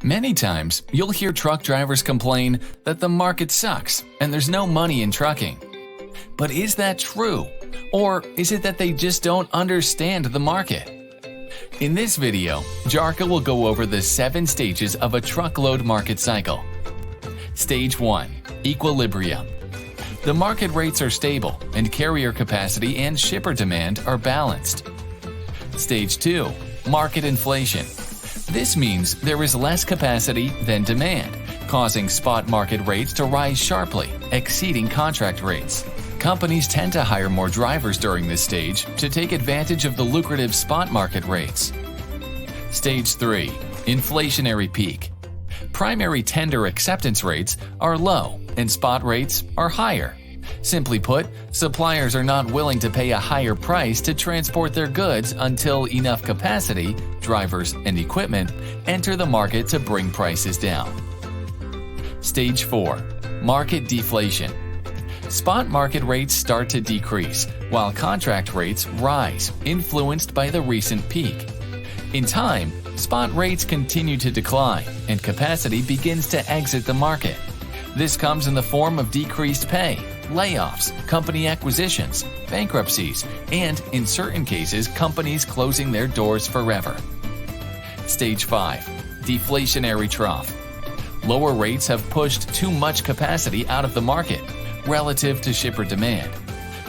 Many times, you'll hear truck drivers complain that the market sucks and there's no money in trucking. But is that true? Or is it that they just don't understand the market? In this video, Jarka will go over the 7 stages of a truckload market cycle. Stage 1. Equilibrium. The market rates are stable and carrier capacity and shipper demand are balanced. Stage 2. Market inflation. This means there is less capacity than demand, causing spot market rates to rise sharply, exceeding contract rates. Companies tend to hire more drivers during this stage to take advantage of the lucrative spot market rates. Stage 3. Inflationary peak. Primary tender acceptance rates are low and spot rates are higher. Simply put, suppliers are not willing to pay a higher price to transport their goods until enough capacity, drivers, and equipment enter the market to bring prices down. Stage 4. Market deflation. Spot market rates start to decrease, while contract rates rise, influenced by the recent peak. In time, spot rates continue to decline, and capacity begins to exit the market. This comes in the form of decreased pay, layoffs, company acquisitions, bankruptcies, and, in certain cases, companies closing their doors forever. Stage 5. Deflationary trough. Lower rates have pushed too much capacity out of the market relative to shipper demand,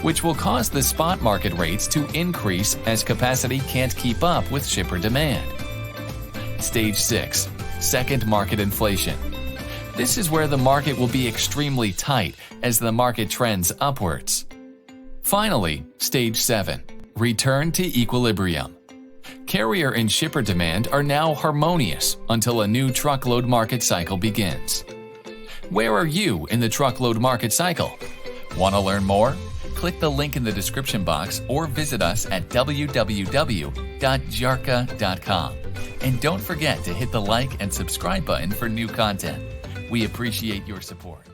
which will cause the spot market rates to increase as capacity can't keep up with shipper demand. Stage 6. Second market inflation. This is where the market will be extremely tight as the market trends upwards. Finally, Stage 7. Return to equilibrium. Carrier and shipper demand are now harmonious until a new truckload market cycle begins. Where are you in the truckload market cycle? Want to learn more? Click the link in the description box or visit us at www.jarka.com. And don't forget to hit the like and subscribe button for new content. We appreciate your support.